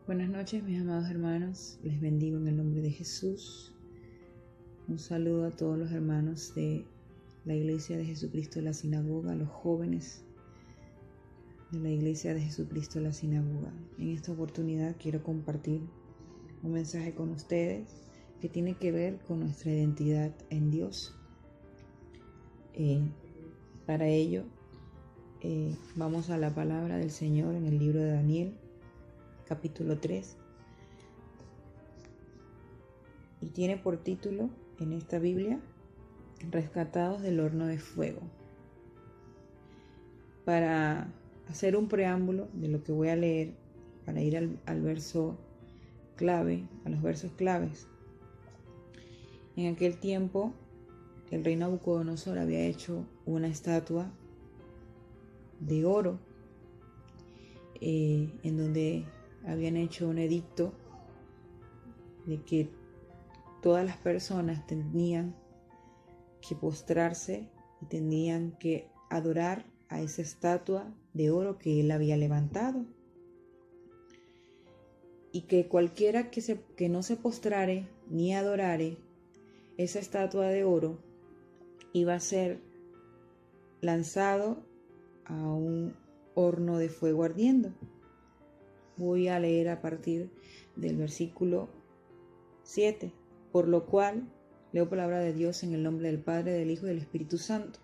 Buenas noches, mis amados hermanos. Les bendigo en el nombre de Jesús. Un saludo a todos los hermanos de la Iglesia de Jesucristo de la Sinagoga, a los jóvenes de la Iglesia de Jesucristo de la Sinagoga. En esta oportunidad quiero compartir un mensaje con ustedes que tiene que ver con nuestra identidad en Dios. Para ello, vamos a la palabra del Señor en el libro de Daniel, capítulo 3, y tiene por título en esta Biblia, Rescatados del horno de fuego. Para hacer un preámbulo de lo que voy a leer, para ir al verso clave, a los versos claves. En aquel tiempo, el rey Nabucodonosor había hecho una estatua de oro, en donde habían hecho un edicto de que todas las personas tenían que postrarse y tenían que adorar a esa estatua de oro que él había levantado, y que cualquiera que no se postrare ni adorare esa estatua de oro iba a ser lanzado a un horno de fuego ardiendo. Voy a leer a partir del versículo 7, por lo cual, leo palabra de Dios en el nombre del Padre, del Hijo y del Espíritu Santo,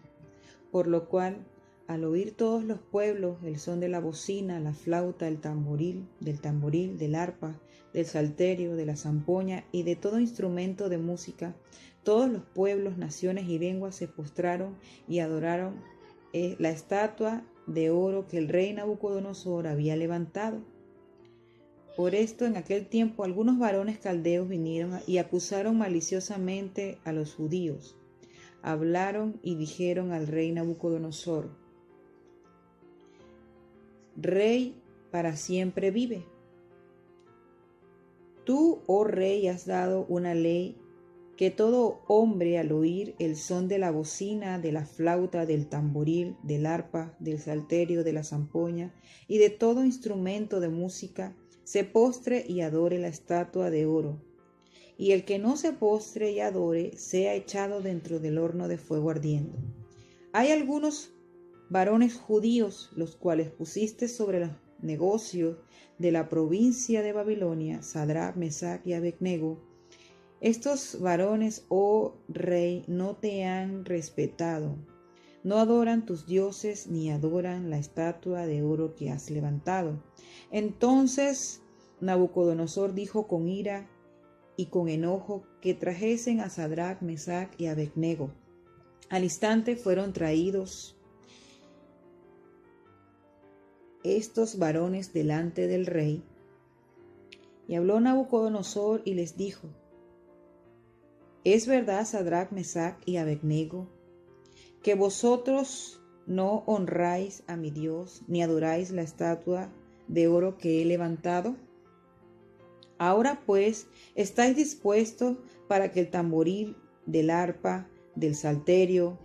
por lo cual, al oír todos los pueblos el son de la bocina, la flauta, del tamboril, del arpa, del salterio, de la zampoña y de todo instrumento de música, todos los pueblos, naciones y lenguas se postraron y adoraron la estatua de oro que el rey Nabucodonosor había levantado. Por esto, en aquel tiempo, algunos varones caldeos vinieron y acusaron maliciosamente a los judíos. Hablaron y dijeron al rey Nabucodonosor: Rey para siempre vive. Tú, oh rey, has dado una ley que todo hombre al oír el son de la bocina, de la flauta, del tamboril, del arpa, del salterio, de la zampoña y de todo instrumento de música, se postre y adore la estatua de oro, y el que no se postre y adore sea echado dentro del horno de fuego ardiendo. Hay algunos varones judíos, los cuales pusiste sobre los negocios de la provincia de Babilonia, Sadrach, Mesach y Abednego. Estos varones, oh rey, no te han respetado, no adoran tus dioses ni adoran la estatua de oro que has levantado. Entonces Nabucodonosor dijo con ira y con enojo que trajesen a Sadrach, Mesach y Abednego. Al instante fueron traídos estos varones delante del rey. Y habló Nabucodonosor y les dijo: ¿Es verdad, Sadrach, Mesach y Abednego, que vosotros no honráis a mi Dios, ni adoráis la estatua de oro que he levantado? Ahora pues, ¿estáis dispuestos para que el tamboril, del arpa, del salterio,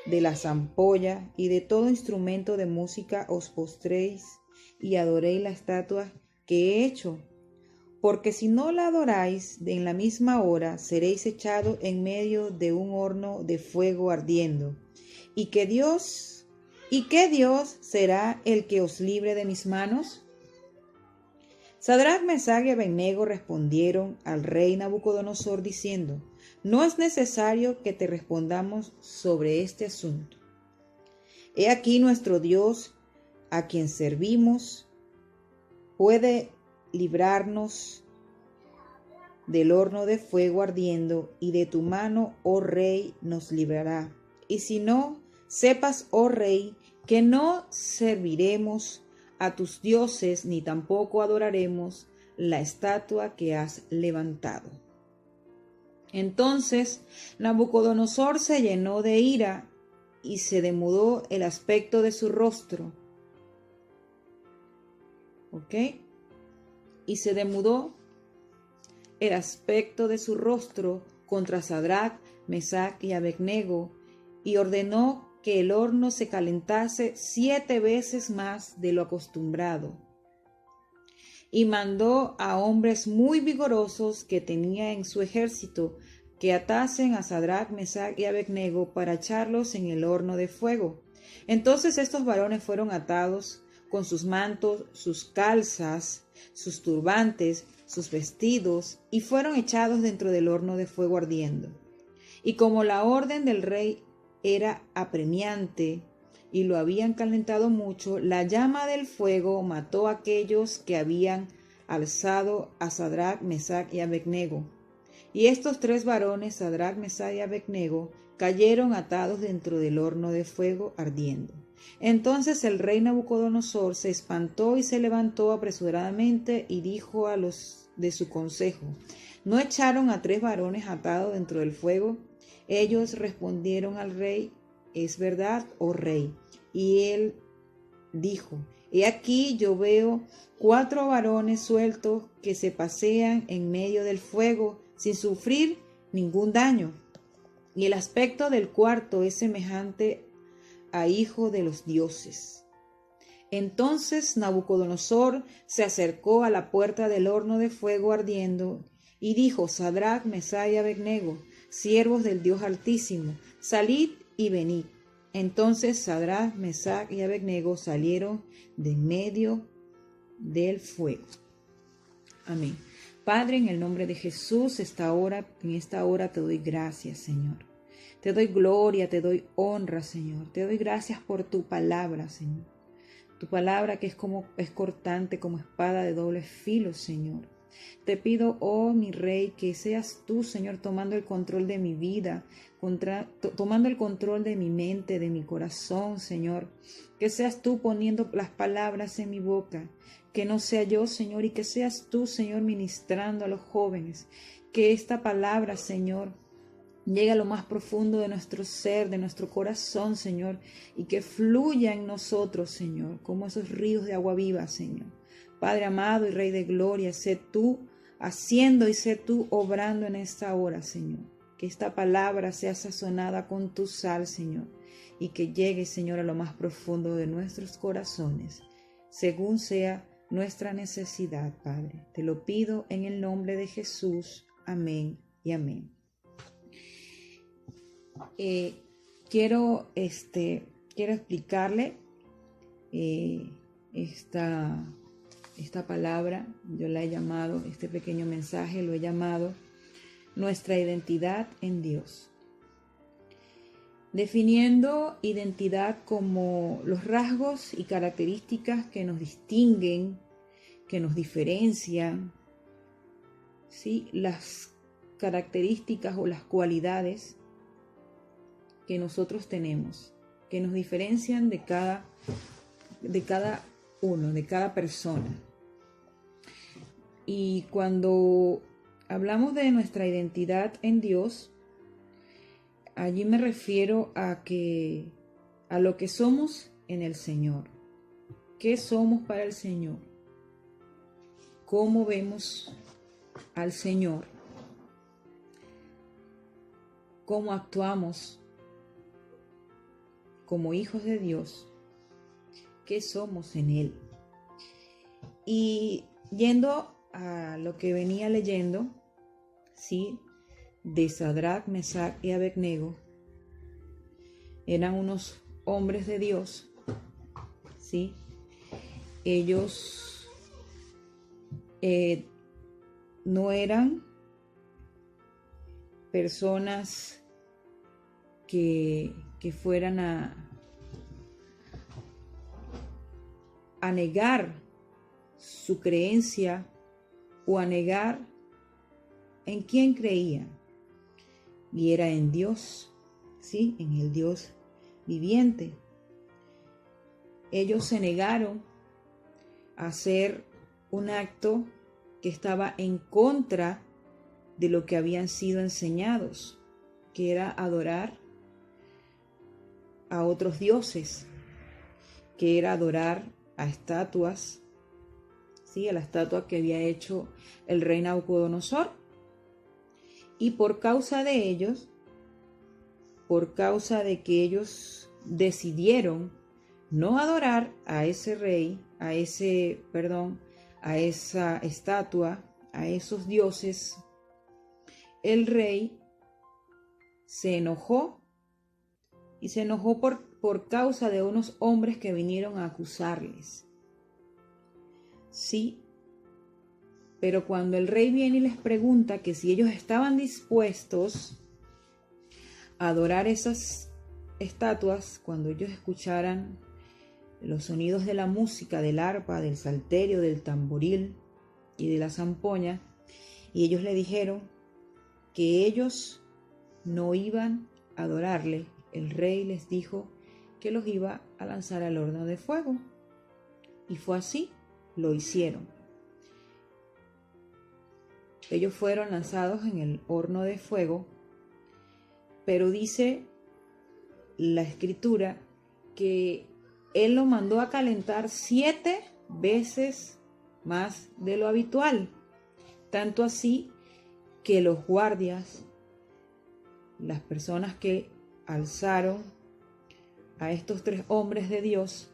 de la zampolla y de todo instrumento de música os postréis y adoréis la estatua que he hecho? Porque si no la adoráis, en la misma hora seréis echados en medio de un horno de fuego ardiendo. ¿Y qué Dios será el que os libre de mis manos? Sadrach, Mesach y Abednego respondieron al rey Nabucodonosor diciendo: No es necesario que te respondamos sobre este asunto. He aquí nuestro Dios, a quien servimos, puede librarnos del horno de fuego ardiendo, y de tu mano, oh rey, nos librará. Y si no, sepas, oh rey, que no serviremos a tus dioses, ni tampoco adoraremos la estatua que has levantado. Entonces Nabucodonosor se llenó de ira y se demudó el aspecto de su rostro. Y se demudó el aspecto de su rostro contra Sadrach, Mesach y Abednego, y ordenó que el horno se calentase 7 veces más de lo acostumbrado. y mandó a hombres muy vigorosos que tenía en su ejército que atasen a Sadrach, Mesach y Abednego para echarlos en el horno de fuego. Entonces estos varones fueron atados con sus mantos, sus calzas, sus turbantes, sus vestidos, y fueron echados dentro del horno de fuego ardiendo. Y como la orden del rey era apremiante y lo habían calentado mucho, la llama del fuego mató a aquellos que habían alzado a Sadrach, Mesach y Abednego. Y estos tres varones, Sadrach, Mesach y Abednego, cayeron atados dentro del horno de fuego ardiendo. Entonces el rey Nabucodonosor se espantó y se levantó apresuradamente y dijo a los de su consejo: ¿No echaron a tres varones atados dentro del fuego? Ellos respondieron al rey: es verdad, oh rey. Y él dijo: he aquí yo veo 4 varones sueltos que se pasean en medio del fuego sin sufrir ningún daño. Y el aspecto del cuarto es semejante a hijo de los dioses. Entonces Nabucodonosor se acercó a la puerta del horno de fuego ardiendo y dijo: Sadrach, Mesach y Abednego, siervos del Dios Altísimo, salid y venid. Entonces Sadrach, Mesach y Abednego salieron de medio del fuego. Amén. Padre, en el nombre de Jesús, en esta hora te doy gracias, Señor. Te doy gloria, te doy honra, Señor. Te doy gracias por tu palabra, Señor. Tu palabra que es cortante como espada de doble filo, Señor. Te pido, oh mi Rey, que seas tú, Señor, tomando el control de mi vida, tomando el control de mi mente, de mi corazón, Señor. Que seas tú poniendo las palabras en mi boca, que no sea yo, Señor, y que seas tú, Señor, ministrando a los jóvenes. Que esta palabra, Señor, llegue a lo más profundo de nuestro ser, de nuestro corazón, Señor, y que fluya en nosotros, Señor, como esos ríos de agua viva, Señor. Padre amado y Rey de gloria, sé tú haciendo y sé tú obrando en esta hora, Señor. Que esta palabra sea sazonada con tu sal, Señor, y que llegue, Señor, a lo más profundo de nuestros corazones, según sea nuestra necesidad, Padre. Te lo pido en el nombre de Jesús. Amén y amén. Quiero explicarle esta palabra. Yo la he llamado, este pequeño mensaje lo he llamado nuestra identidad en Dios. Definiendo identidad como los rasgos y características que nos distinguen, que nos diferencian, ¿sí? Las características o las cualidades que nosotros tenemos, que nos diferencian de cada uno, de cada persona. Y cuando hablamos de nuestra identidad en Dios, allí me refiero a lo que somos en el Señor. ¿Qué somos para el Señor? ¿Cómo vemos al Señor? ¿Cómo actuamos como hijos de Dios? ¿Qué somos en Él? Y yendo a lo que venía leyendo, ¿sí?, de Sadrach, Mesach y Abednego, eran unos hombres de Dios, ¿sí? Ellos no eran personas que fueran a negar su creencia o a negar en quién creían, y era en Dios, ¿sí?, en el Dios viviente. Ellos se negaron a hacer un acto que estaba en contra de lo que habían sido enseñados, que era adorar a otros dioses, que era adorar a estatuas, ¿sí?, a la estatua que había hecho el rey Nabucodonosor. Y por causa de ellos, por causa de que ellos decidieron no adorar a ese rey, a a esa estatua, a esos dioses, el rey se enojó, y se enojó por causa de unos hombres que vinieron a acusarles. Sí, pero cuando el rey viene y les pregunta que si ellos estaban dispuestos a adorar esas estatuas, cuando ellos escucharan los sonidos de la música, del arpa, del salterio, del tamboril y de la zampoña, y ellos le dijeron que ellos no iban a adorarle, el rey les dijo que los iba a lanzar al horno de fuego. Y fue así, lo hicieron. Ellos fueron lanzados en el horno de fuego, pero dice la escritura que él lo mandó a calentar 7 veces más de lo habitual. Tanto así que los guardias, las personas que alzaron a estos 3 hombres de Dios,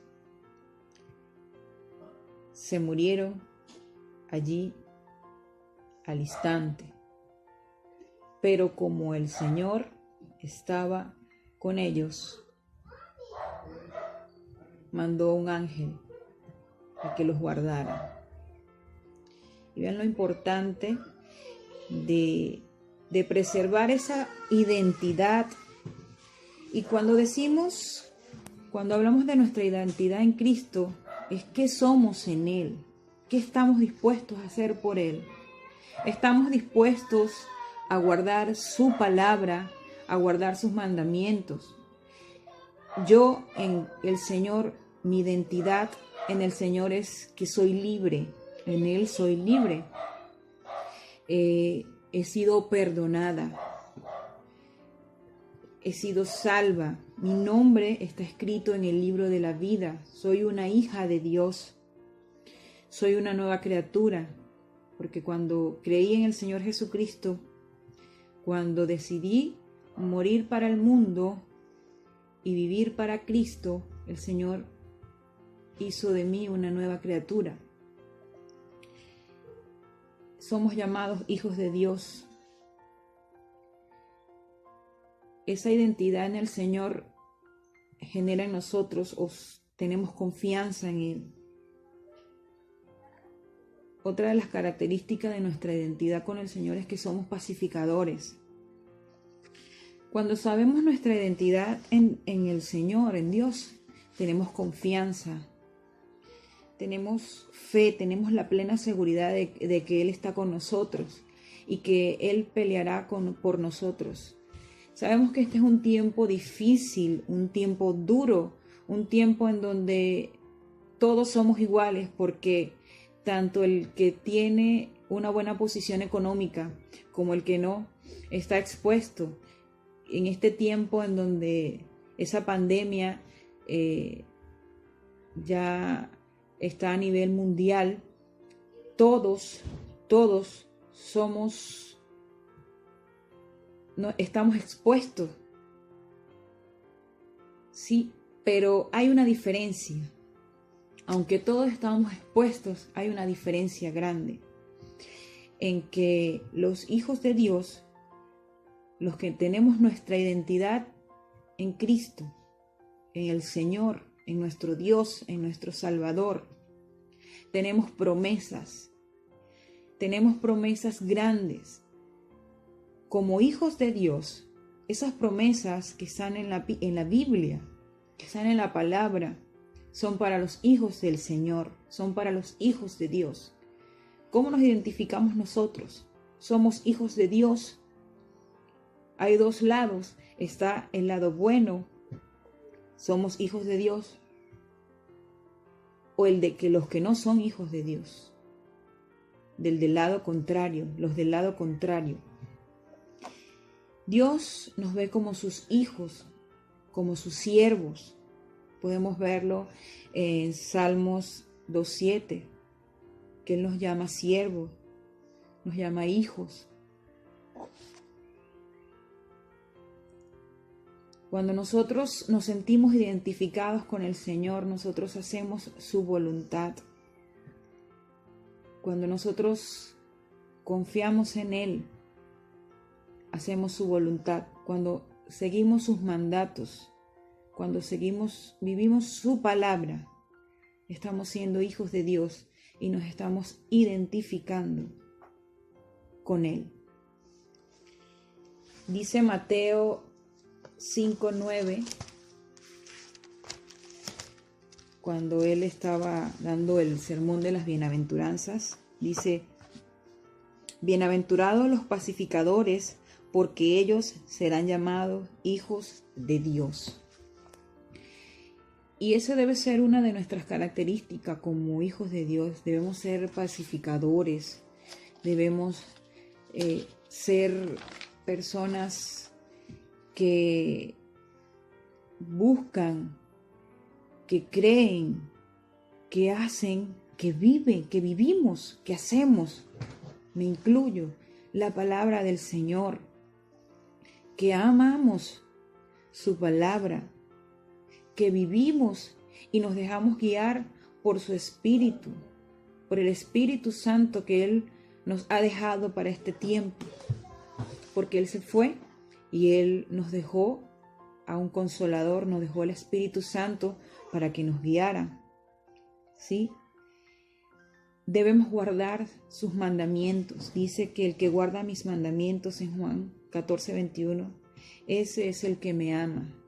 se murieron allí al instante. Pero como el Señor estaba con ellos, mandó un ángel a que los guardara. Y vean lo importante de preservar esa identidad. Y cuando hablamos de nuestra identidad en Cristo, es qué somos en Él, qué estamos dispuestos a hacer por Él. Estamos dispuestos a guardar su palabra, a guardar sus mandamientos. Yo en el Señor, mi identidad en el Señor es que soy libre, en Él soy libre. He sido perdonada, he sido salva, mi nombre está escrito en el libro de la vida, soy una hija de Dios, soy una nueva criatura, porque cuando creí en el Señor Jesucristo, cuando decidí morir para el mundo y vivir para Cristo, el Señor hizo de mí una nueva criatura. Somos llamados hijos de Dios. Esa identidad en el Señor genera en nosotros, tenemos confianza en Él. Otra de las características de nuestra identidad con el Señor es que somos pacificadores. Cuando sabemos nuestra identidad en el Señor, en Dios, tenemos confianza, tenemos fe, tenemos la plena seguridad de que Él está con nosotros y que Él peleará por nosotros. Sabemos que este es un tiempo difícil, un tiempo duro, un tiempo en donde todos somos iguales, porque tanto el que tiene una buena posición económica como el que no está expuesto. En este tiempo en donde esa pandemia ya está a nivel mundial, todos estamos expuestos. Sí, pero hay una diferencia. Aunque todos estamos expuestos, hay una diferencia grande en que los hijos de Dios, los que tenemos nuestra identidad en Cristo, en el Señor, en nuestro Dios, en nuestro Salvador, tenemos promesas grandes. Como hijos de Dios, esas promesas que están en la Biblia, que están en la palabra, son para los hijos del Señor, son para los hijos de Dios. ¿Cómo nos identificamos nosotros? Somos hijos de Dios. Hay 2 lados. Está el lado bueno, somos hijos de Dios, o el de que los que no son hijos de Dios, del lado contrario, los del lado contrario. Dios nos ve como sus hijos, como sus siervos. Podemos verlo en Salmos 2:7, que Él nos llama siervos, nos llama hijos. Cuando nosotros nos sentimos identificados con el Señor, nosotros hacemos su voluntad. Cuando nosotros confiamos en Él, hacemos su voluntad, cuando seguimos sus mandatos, cuando vivimos su palabra, estamos siendo hijos de Dios y nos estamos identificando con Él. Dice Mateo 5:9, cuando Él estaba dando el sermón de las bienaventuranzas, dice: bienaventurados los pacificadores, porque ellos serán llamados hijos de Dios. Y esa debe ser una de nuestras características como hijos de Dios. Debemos ser pacificadores, debemos ser personas que buscan, que creen, que hacen, que viven, que vivimos, que hacemos. Me incluyo, la palabra del Señor, que amamos su palabra, que vivimos y nos dejamos guiar por su Espíritu, por el Espíritu Santo que Él nos ha dejado para este tiempo, porque Él se fue y Él nos dejó a un consolador, nos dejó el Espíritu Santo para que nos guiara, ¿sí? Debemos guardar sus mandamientos. Dice que el que guarda mis mandamientos en Juan 14:21, ese es el que me ama.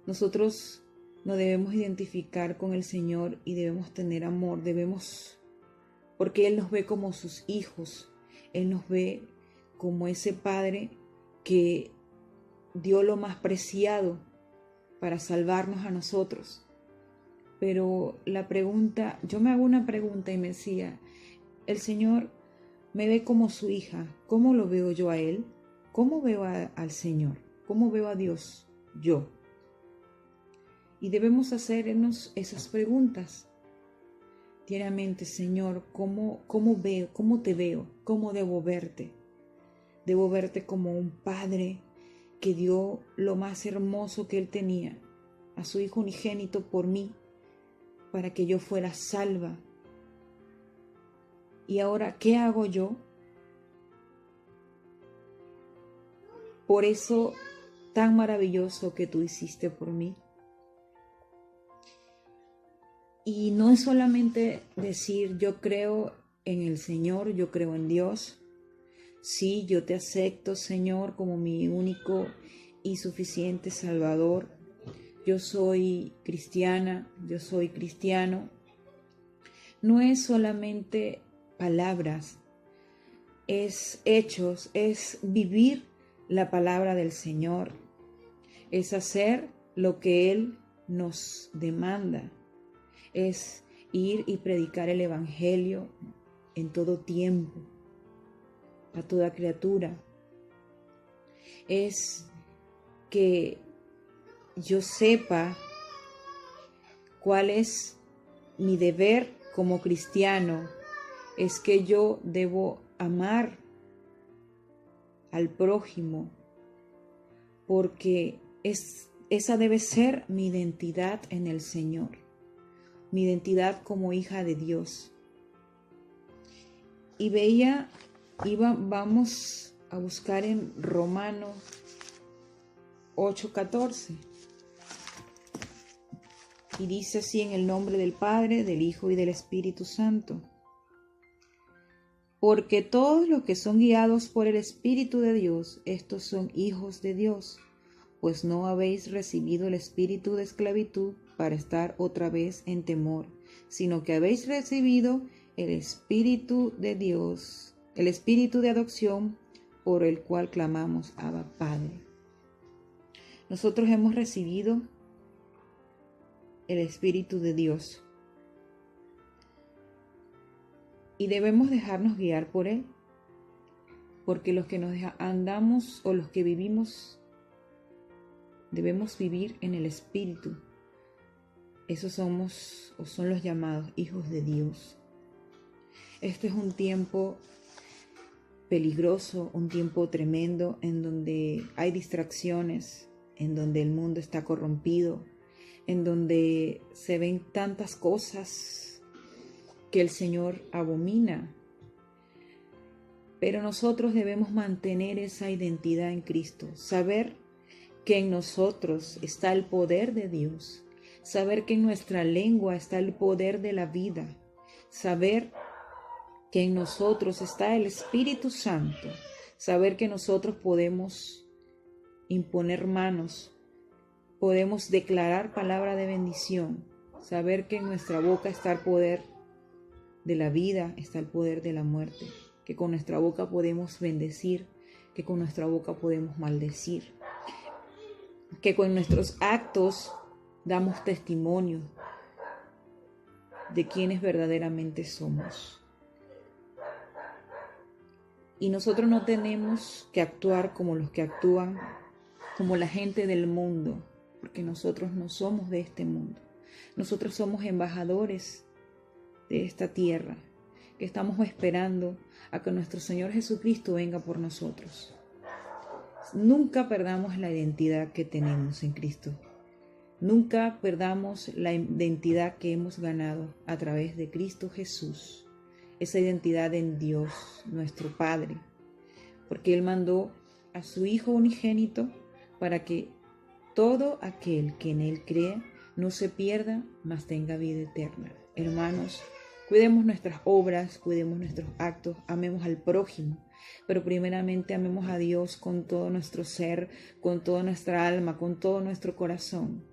Nosotros nos debemos identificar con el Señor y debemos tener amor, porque Él nos ve como sus hijos, Él nos ve como ese Padre que dio lo más preciado para salvarnos a nosotros. Pero yo me hago una pregunta y me decía, el Señor me ve como su hija, ¿cómo lo veo yo a Él? ¿Cómo veo al Señor? ¿Cómo veo a Dios yo? Y debemos hacernos esas preguntas diariamente. Señor, ¿cómo veo? ¿Cómo te veo? ¿Cómo debo verte? Debo verte como un padre que dio lo más hermoso que Él tenía, a su Hijo unigénito por mí, para que yo fuera salva. Y ahora, ¿qué hago yo? Por eso tan maravilloso que tú hiciste por mí. Y no es solamente decir yo creo en el Señor, yo creo en Dios. Sí, yo te acepto, Señor, como mi único y suficiente Salvador. Yo soy cristiana, yo soy cristiano. No es solamente palabras, es hechos, es vivir la palabra del Señor, es hacer lo que Él nos demanda, es ir y predicar el Evangelio en todo tiempo, a toda criatura. Es que yo sepa cuál es mi deber como cristiano, es que yo debo amar al prójimo, porque esa debe ser mi identidad en el Señor, mi identidad como hija de Dios. Y vamos a buscar en Romanos 8:14. Y dice así: en el nombre del Padre, del Hijo y del Espíritu Santo. Porque todos los que son guiados por el Espíritu de Dios, estos son hijos de Dios. Pues no habéis recibido el espíritu de esclavitud para estar otra vez en temor, sino que habéis recibido el Espíritu de Dios, el Espíritu de adopción, por el cual clamamos Abba, Padre. Nosotros hemos recibido el Espíritu de Dios y debemos dejarnos guiar por Él, porque los que nos andamos o los que vivimos, debemos vivir en el Espíritu. Esos somos o son los llamados hijos de Dios. Este es un tiempo peligroso, un tiempo tremendo en donde hay distracciones, en donde el mundo está corrompido, en donde se ven tantas cosas que el Señor abomina. Pero nosotros debemos mantener esa identidad en Cristo, saber que en nosotros está el poder de Dios, saber que en nuestra lengua está el poder de la vida, saber que en nosotros está el Espíritu Santo, saber que nosotros podemos imponer manos, podemos declarar palabra de bendición, saber que en nuestra boca está el poder de la vida, está el poder de la muerte, que con nuestra boca podemos bendecir, que con nuestra boca podemos maldecir, que con nuestros actos damos testimonio de quienes verdaderamente somos. Y nosotros no tenemos que actuar como los que actúan, como la gente del mundo, porque nosotros no somos de este mundo. Nosotros somos embajadores de esta tierra, que estamos esperando a que nuestro Señor Jesucristo venga por nosotros. Nunca perdamos la identidad que tenemos en Cristo. Nunca perdamos la identidad que hemos ganado a través de Cristo Jesús. Esa identidad en Dios, nuestro Padre. Porque Él mandó a su Hijo unigénito para que todo aquel que en Él cree no se pierda, mas tenga vida eterna. Hermanos, cuidemos nuestras obras, cuidemos nuestros actos, amemos al prójimo, pero primeramente amemos a Dios con todo nuestro ser, con toda nuestra alma, con todo nuestro corazón.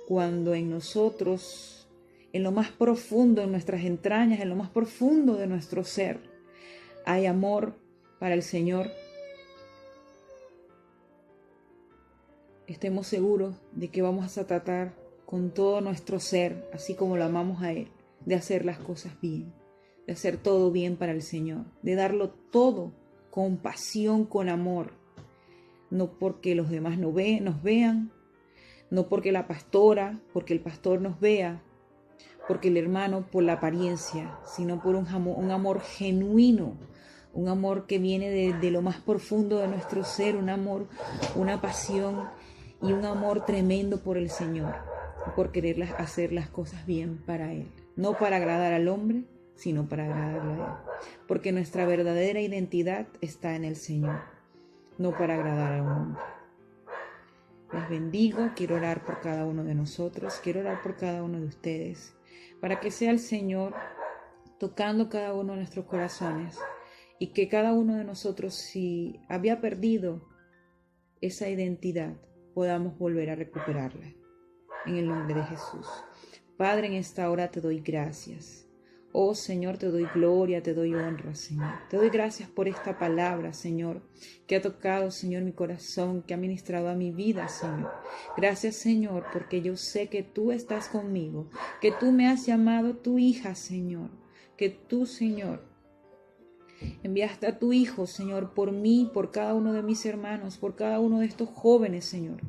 Cuando en nosotros, en lo más profundo, en nuestras entrañas, en lo más profundo de nuestro ser, hay amor para el Señor, estemos seguros de que vamos a tratar con todo nuestro ser, así como lo amamos a Él, de hacer las cosas bien, de hacer todo bien para el Señor, de darlo todo con pasión, con amor, no porque los demás nos vean, no porque la pastora, porque el pastor nos vea, porque el hermano por la apariencia, sino por un amor genuino, un amor que viene de lo más profundo de nuestro ser, un amor, una pasión y un amor tremendo por el Señor, por querer hacer las cosas bien para Él, no para agradar al hombre, sino para agradarlo a Él, porque nuestra verdadera identidad está en el Señor, no para agradar a un hombre. Les bendigo, quiero orar por cada uno de nosotros, quiero orar por cada uno de ustedes, para que sea el Señor tocando cada uno de nuestros corazones y que cada uno de nosotros, si había perdido esa identidad, podamos volver a recuperarla. En el nombre de Jesús. Padre, en esta hora te doy gracias. Oh Señor, te doy gloria, te doy honra, Señor. Te doy gracias por esta palabra, Señor, que ha tocado, Señor, mi corazón, que ha ministrado a mi vida, Señor. Gracias, Señor, porque yo sé que tú estás conmigo, que tú me has llamado tu hija, Señor, que tú, Señor, enviaste a tu Hijo, Señor, por mí, por cada uno de mis hermanos, por cada uno de estos jóvenes, Señor.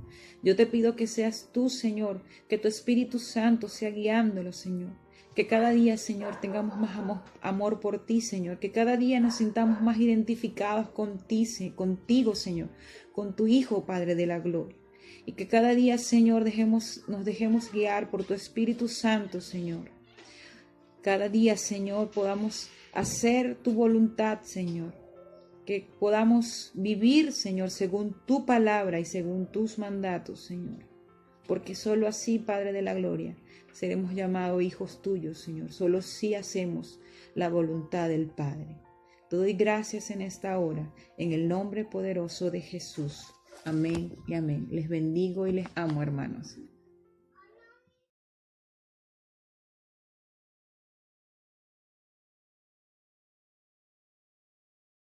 Yo te pido que seas tú, Señor, que tu Espíritu Santo sea guiándolo, Señor. Que cada día, Señor, tengamos más amor por ti, Señor. Que cada día nos sintamos más identificados contigo, Señor, con tu Hijo, Padre de la gloria. Y que cada día, Señor, nos dejemos guiar por tu Espíritu Santo, Señor. Cada día, Señor, podamos hacer tu voluntad, Señor. Que podamos vivir, Señor, según tu palabra y según tus mandatos, Señor. Porque solo así, Padre de la gloria, seremos llamados hijos tuyos, Señor. Solo si hacemos la voluntad del Padre. Te doy gracias en esta hora, en el nombre poderoso de Jesús. Amén y amén. Les bendigo y les amo, hermanos.